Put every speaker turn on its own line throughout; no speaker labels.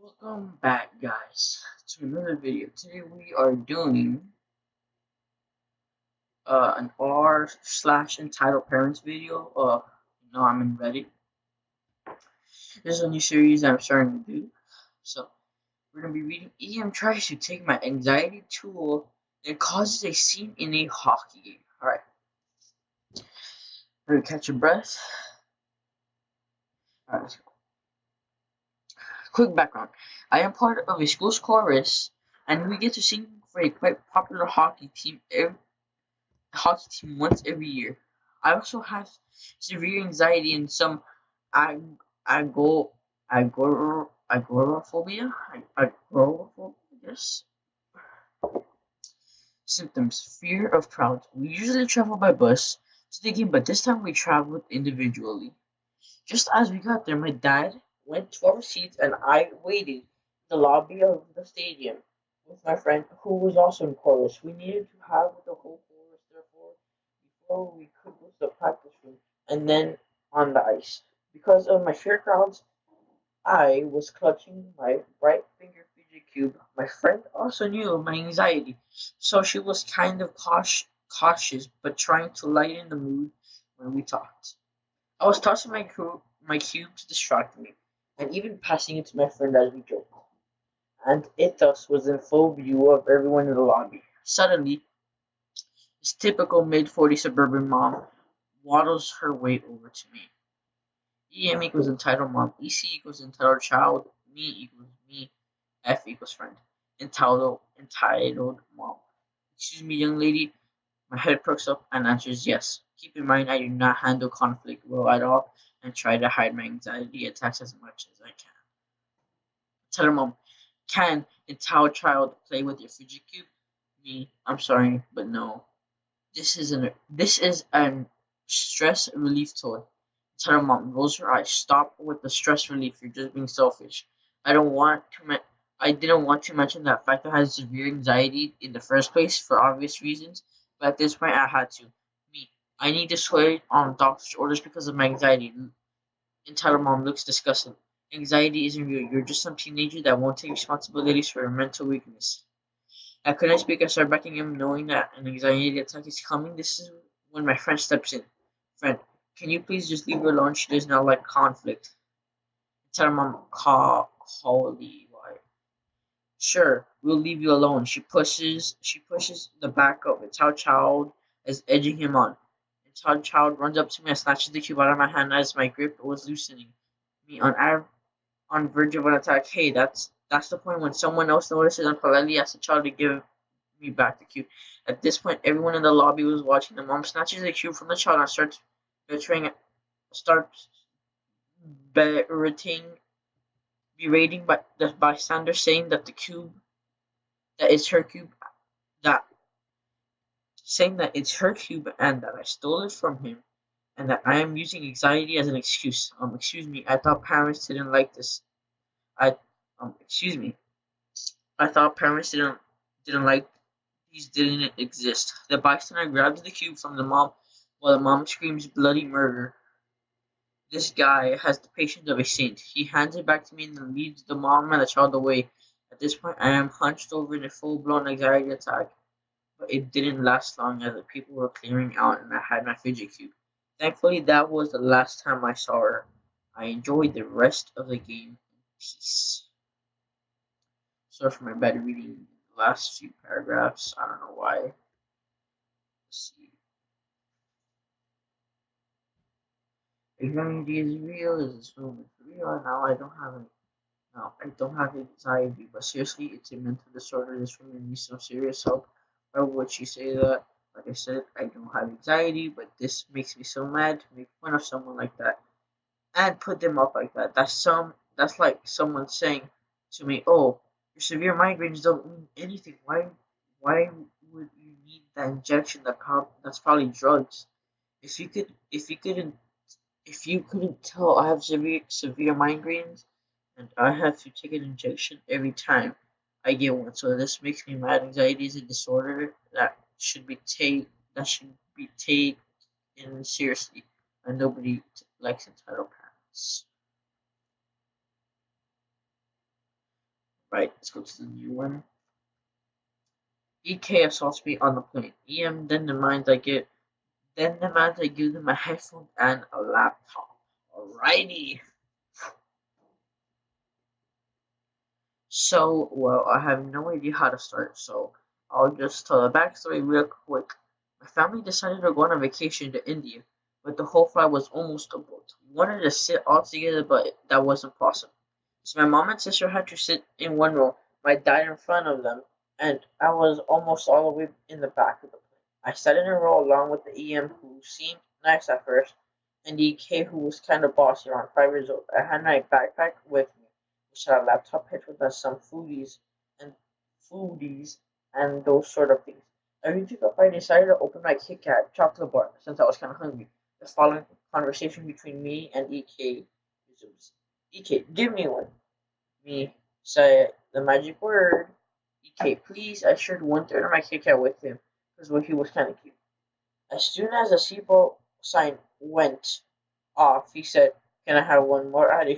Welcome back, guys, to another video. Today we are doing an R slash entitled parents video. I'm in Reddit. This is a new series I'm starting to do. So we're gonna be reading. EM tries to take my anxiety tool and causes a scene in a hockey game. All right, we're gonna catch your breath. All right, let's go. Quick background: I am part of a school's chorus, and we get to sing for a quite popular hockey team once every year. I also have severe anxiety and some ag- ago agoraphobia, yes. Symptoms: fear of crowds. We usually travel by bus to the game, but this time we traveled individually. Just as we got there, my dad went to our seats and I waited in the lobby of the stadium with my friend who was also in chorus. We needed to have the whole chorus therefore before we could go to the practice room and then on the ice. Because of my fear crowds, I was clutching my bright finger fidget cube. My friend also knew of my anxiety, so she was kind of cautious but trying to lighten the mood when we talked. I was tossing my cube to distract me, and even passing it to my friend as we joked. And it thus was in full view of everyone in the lobby. Suddenly, this typical mid-40 suburban mom waddles her way over to me. EM equals entitled mom, EC equals entitled child, me equals me, F equals friend. Entitled mom. Excuse me, young lady. My head perks up and answers yes. Keep in mind I do not handle conflict well at all and try to hide my anxiety attacks as much as I can. Tell her mom, can entitled child play with your fidget cube? Me, I'm sorry, but no. This is an stress relief toy. Tell her mom, rolls her eyes. Stop with the stress relief. You're just being selfish. I don't want to. I didn't want to mention that fact I had severe anxiety in the first place for obvious reasons, but at this point I had to. Me, I need to swear on doctor's orders because of my anxiety. Entitled mom looks disgusted. Anxiety isn't real. You're just some teenager that won't take responsibilities for your mental weakness. I couldn't speak. I started backing him, knowing that an anxiety attack is coming. This is when my friend steps in. Friend, can you please just leave her alone? She does not like conflict. Tell her mom, Holly, why? Sure, we'll leave you alone. She pushes the back of it. Chow Child is edging him on. And Chow Child runs up to me and snatches the cube out of my hand as my grip was loosening. Me on verge of an attack. Hey, that's the point when someone else notices and politely asks the child to give me back the cube. At this point, everyone in the lobby was watching. The mom snatches the cube from the child and starts berating, berating by the bystander, saying that the cube, that it's her cube, that saying that it's her cube and that I stole it from him, and that I am using anxiety as an excuse. Excuse me. I thought parents didn't like this. I, excuse me. I thought parents didn't like these didn't exist. The bystander grabs the cube from the mom while the mom screams bloody murder. This guy has the patience of a saint. He hands it back to me and then leads the mom and the child away. At this point, I am hunched over in a full-blown anxiety attack, but it didn't last long as the people were clearing out and I had my fidget cube. Thankfully, that was the last time I saw her. I enjoyed the rest of the game in peace. Sorry for my bad reading the last few paragraphs. I don't know why. Let's see. Anxiety is real. Is this moment real? Now I don't have any. No, I don't have anxiety, but seriously, it's a mental disorder. This woman needs some serious help. Why would she say that? Like I said, I don't have anxiety, but this makes me so mad to make fun of someone like that and put them up like that. That's like someone saying to me, "Oh, your severe migraines don't mean anything. Why would you need that injection? That's probably drugs. If you couldn't tell I have severe migraines and I have to take an injection every time I get one. So this makes me mad. Anxiety is a disorder that should be taken seriously, and nobody likes entitled parents." Right, let's go to the new one. EK assaults me on the plane. Then demands I give them a headphone and a laptop. Alrighty. So, well, I have no idea how to start, so I'll just tell the backstory real quick. My family decided to go on a vacation to India, but the whole flight was almost abort. We wanted to sit all together, but that wasn't possible. So my mom and sister had to sit in one row, my dad in front of them, and I was almost all the way in the back of the plane. I sat in a row along with the EM who seemed nice at first, and the K who was kind of bossy around 5 years old. I had my backpack with me, which had a laptop hitched with us, some and foodies and those sort of things. I reached up, I decided to open my Kit Kat chocolate bar since I was kind of hungry. The following conversation between me and EK resumes. EK, give me one. Me say the magic word. EK, please. I shared one third of my Kit Kat with him because he was kind of cute. As soon as the seatbelt sign went off, he said, "Can I have one more?" I had a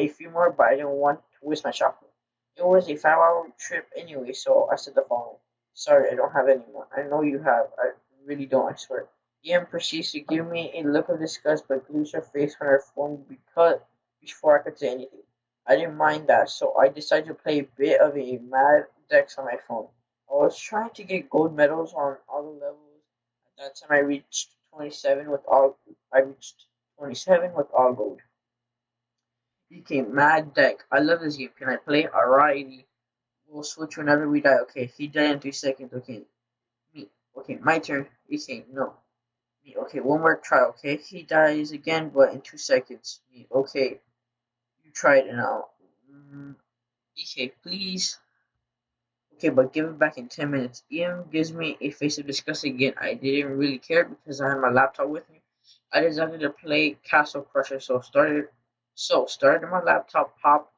few more, but I didn't want to waste my chocolate. It was a 5 hour trip anyway, so I said the following. Sorry, I don't have any more. I know you have. I really don't, I swear. Ian proceeds to give me a look of disgust but glues her face on her phone because before I could say anything. I didn't mind that, so I decided to play a bit of a mad dex on my phone. I was trying to get gold medals on all the levels. At that time I reached 27 with all gold. Okay, mad deck. I love this game. Can I play? Alrighty. We'll switch whenever we die. Okay, he died in 3 seconds. Okay, me. Okay, my turn. Okay, no. Me. Okay, one more try. Okay, he dies again, but in 2 seconds. Me. Okay, you try it now. Okay, please. Okay, but give it back in 10 minutes. Ian gives me a face of disgust again. I didn't really care because I had my laptop with me. I decided to play Castle Crusher, started my laptop, popped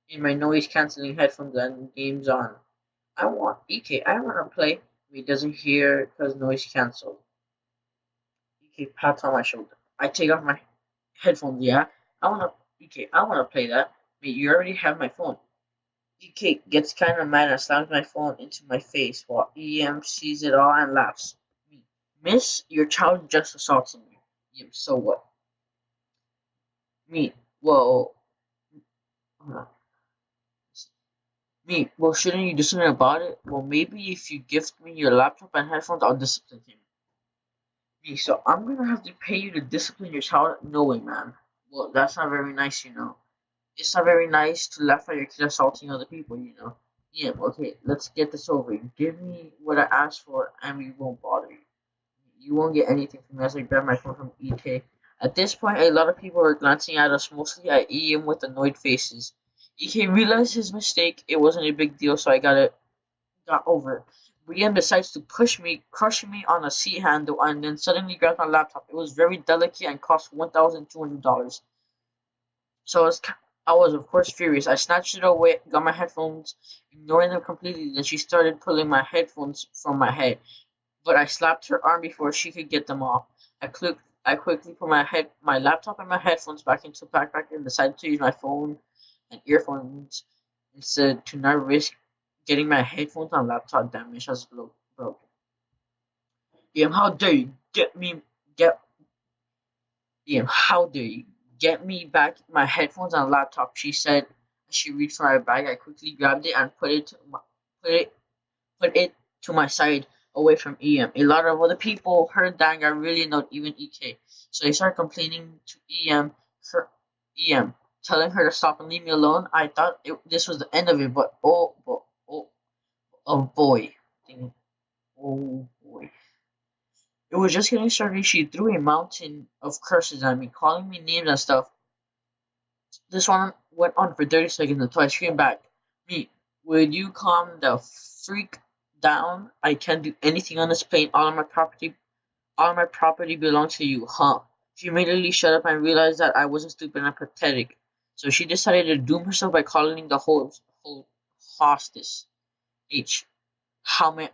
in my noise cancelling headphones and games on. I want to play. He doesn't hear because noise cancelled. EK pats on my shoulder. I take off my headphones. Yeah, I want to play that. You already have my phone. EK gets kind of mad and slams my phone into my face while EM sees it all and laughs. Miss, your child just assaulted me. EM, so what? Me, well, uh, shouldn't you do something about it? Well, maybe if you gift me your laptop and headphones, I'll discipline him. Me, so I'm gonna have to pay you to discipline your child? No way, man. Well, that's not very nice, you know. It's not very nice to laugh at your kid assaulting other people, you know. Yeah, okay, let's get this over. Give me what I asked for, and we won't bother you. You won't get anything from me as I grab my phone from EK. At this point, a lot of people were glancing at us, mostly at EM with annoyed faces. EK realized his mistake. It wasn't a big deal, so I got over it. Brienne decides to push me, crushing me on a seat handle, and then suddenly grabs my laptop. It was very delicate and cost $1,200. So I was of course furious. I snatched it away, got my headphones, ignoring them completely. Then she started pulling my headphones from my head, but I slapped her arm before she could get them off. I quickly put my laptop and my headphones back into the backpack and decided to use my phone and earphones instead to not risk getting my headphones and laptop damaged as broken. Ian, how dare you get Ian, how dare you get me back my headphones and laptop? She said as she reached for my bag. I quickly grabbed it and put it put it to my side away from EM. A lot of other people heard that and got really annoyed, even EK. So they started complaining to EM, telling her to stop and leave me alone. I thought this was the end of it, but oh boy. Oh boy. It was just getting started. She threw a mountain of curses at me, calling me names and stuff. This one went on for 30 seconds until I screamed back, "Me, would you calm the freak down? I can't do anything on this plane. All of my property belongs to you, huh?" She immediately shut up and realized that I wasn't stupid and pathetic. So she decided to doom herself by calling the whole hostess. How may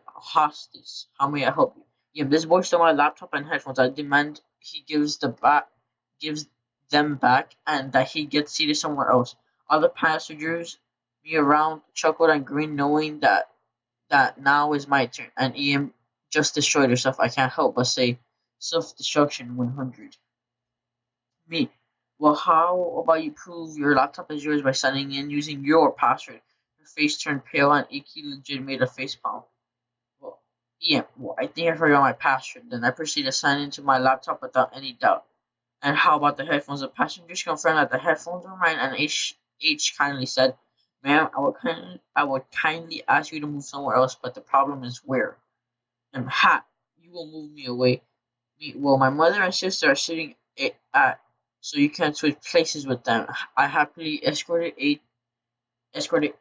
I help you? Yeah, this boy stole my laptop and headphones. I demand he gives them back and that he gets seated somewhere else. Other passengers Me around, chuckled and grinned, knowing that now is my turn. And EM just destroyed herself. I can't help but say, self-destruction 100. Me. Well, how about you prove your laptop is yours by signing in using your password? Her face turned pale and Iki legit made a facepalm. Well, yeah, well, I think I forgot my password. Then I proceeded to sign into my laptop without any doubt. And how about the headphones? The passengers confirmed that the headphones were mine, and H kindly said, "Ma'am, I would kindly ask you to move somewhere else, but the problem is where?" And ha, you will move me away. Well, my mother and sister are sitting at, so you can't switch places with them. I happily escorted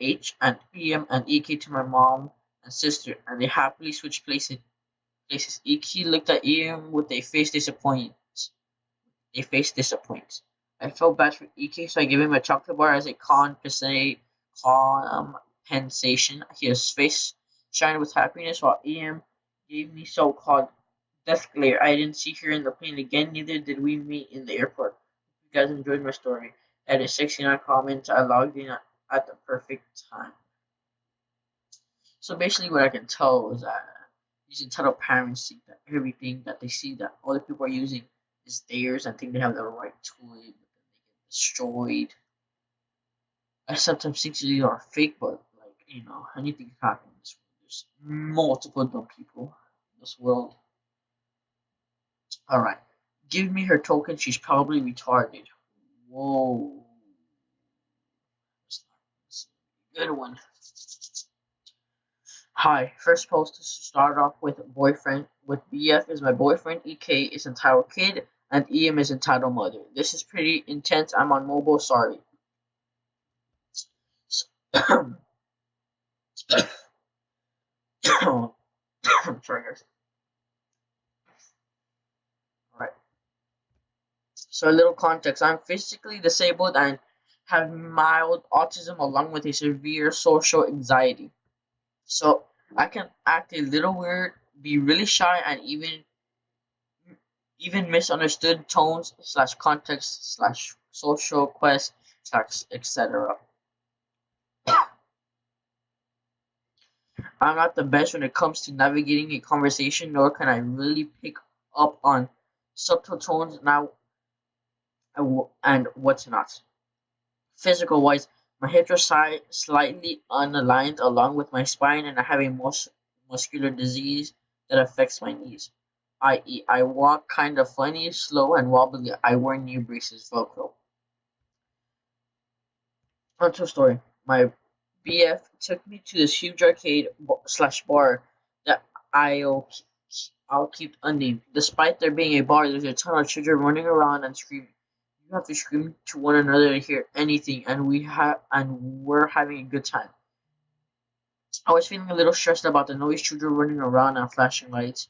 H and EM and EK to my mom and sister, and they happily switched places. EK looked at EM with a face disappointed. They face disappointment. I felt bad for EK, so I gave him a chocolate bar as a compensation. His face shined with happiness, while EM gave me so-called death glare. I didn't see her in the plane again, neither did we meet in the airport. If you guys enjoyed my story, at 69 comments, I logged in at the perfect time. So basically what I can tell is that these entitled parents think that everything that they see that other people are using is theirs and think they have the right to it, but then they get destroyed. I sometimes think these are fake, but anything can happen in this world. There's multiple dumb people in this world. Alright. Give me her token, she's probably retarded. Whoa. That's a good one. Hi, first post to start off with boyfriend. With BF is my boyfriend, EK is entitled kid, and EM is entitled mother. This is pretty intense. I'm on mobile, sorry. Sorry, guys. Alright. So a little context. I'm physically disabled and have mild autism along with a severe social anxiety. So I can act a little weird, be really shy, and even misunderstood tones slash context slash social quest slash etc. I'm not the best when it comes to navigating a conversation, nor can I really pick up on subtle tones now and what's not. Physical wise, my hips are slightly unaligned along with my spine, and I have a muscular disease that affects my knees. I.e., I walk kind of funny, slow, and wobbly. I wear knee braces, Velcro. Untrue story. My BF took me to this huge arcade slash bar that I'll keep unnamed. Despite there being a bar, there's a ton of children running around and screaming. You have to scream to one another to hear anything, and we're having a good time. I was feeling a little stressed about the noise, children running around and flashing lights.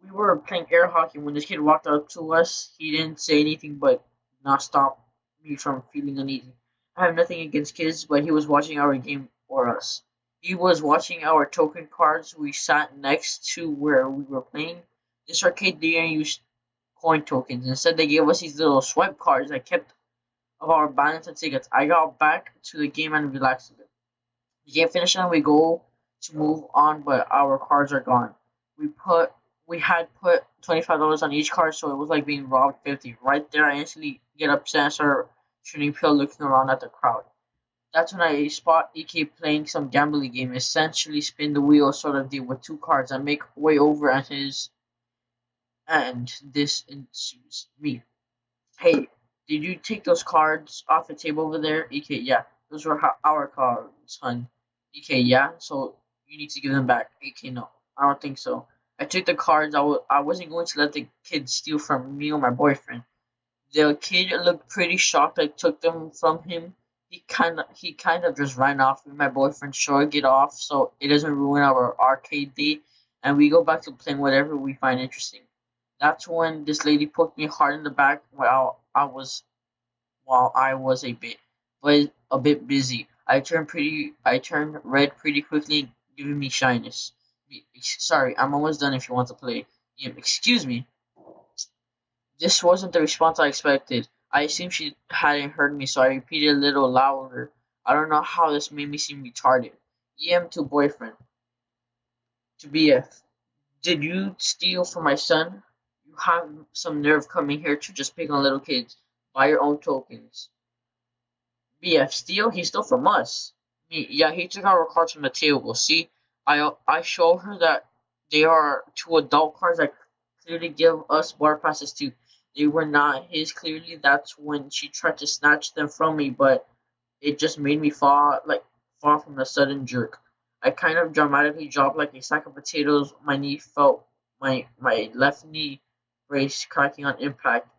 We were playing air hockey when this kid walked up to us. He didn't say anything, but not stop me from feeling uneasy. I have nothing against kids, but he was watching our game or us. He was watching our token cards. We sat next to where we were playing. This arcade didn't use coin tokens. Instead, they gave us these little swipe cards that kept of our balance and tickets. I got back to the game and relaxed a bit. The game finished and we go to move on, but our cards are gone. We had put $25 on each card, so it was like being robbed 50. Right there, I instantly get upset and start turning pale, looking around at the crowd. That's when I spot EK playing some gambling game, essentially spin the wheel sort of deal with two cards and make way over at his, and this ensues. Me. Hey, did you take those cards off the table over there? EK, yeah. Those were our cards, hun. EK, yeah. So you need to give them back. EK, no. I don't think so. I took the cards. I wasn't going to let the kid steal from me or my boyfriend. The kid looked pretty shocked I took them from him. He kind of just ran off. Me and my boyfriend shrug it off so it doesn't ruin our arcade day, and we go back to playing whatever we find interesting. That's when this lady poked me hard in the back while I was a bit busy. I turned red pretty quickly, giving me shyness. Sorry, I'm almost done if you want to play. Excuse me. This wasn't the response I expected. I assumed she hadn't heard me, so I repeated a little louder. I don't know how this made me seem retarded. EM to boyfriend. To BF. Did you steal from my son? You have some nerve coming here to just pick on little kids. Buy your own tokens. BF steal? He stole from us. Me, yeah, he took our cards from the table. See, I showed her that they are two adult cards that clearly give us bar passes too. They were not his. Clearly, that's when she tried to snatch them from me, but it just made me fall from the sudden jerk. I kind of dramatically dropped like a sack of potatoes. My knee felt my left knee brace cracking on impact.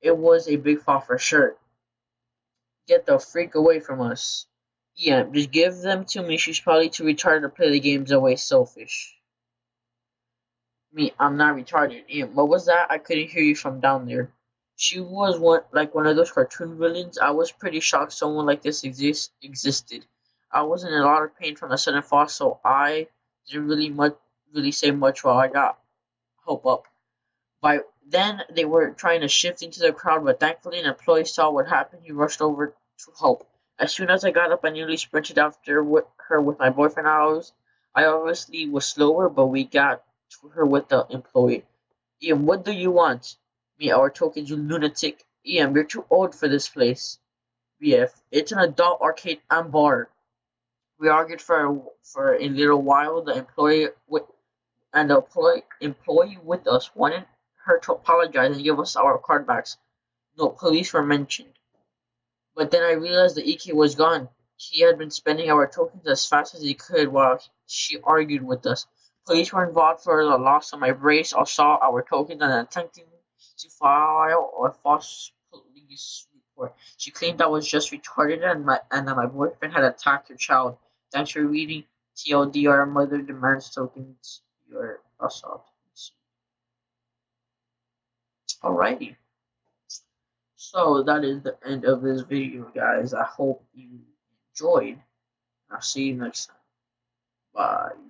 It was a big fall for sure. Get the freak away from us. Yeah, just give them to me. She's probably too retarded to play the games away. Selfish. Me, I'm not retarded. Ian, what was that? I couldn't hear you from down there. She was one of those cartoon villains. I was pretty shocked someone like this existed. I was in a lot of pain from the sudden fall, so I didn't really say much while I got hope up. By then, they were trying to shift into the crowd, but thankfully an employee saw what happened. He rushed over to help. As soon as I got up, I nearly sprinted after her with my boyfriend. I obviously was slower, but we got to her with the employee. Ian, what do you want? Me, our tokens, you lunatic. Ian, you're too old for this place. BF, it's an adult arcade and bar. We argued for a little while. The employee with us wanted her to apologize and give us our card backs. No police were mentioned. But then I realized the EK was gone. He had been spending our tokens as fast as he could while she argued with us. Police were involved for the loss of my brace, or saw our tokens and attempting to file a false police report. She claimed I was just retarded and that my boyfriend had attacked her child. Thanks for reading. TLDR mother demands tokens. Your assault. Alrighty. So that is the end of this video, guys. I hope you enjoyed. I'll see you next time. Bye.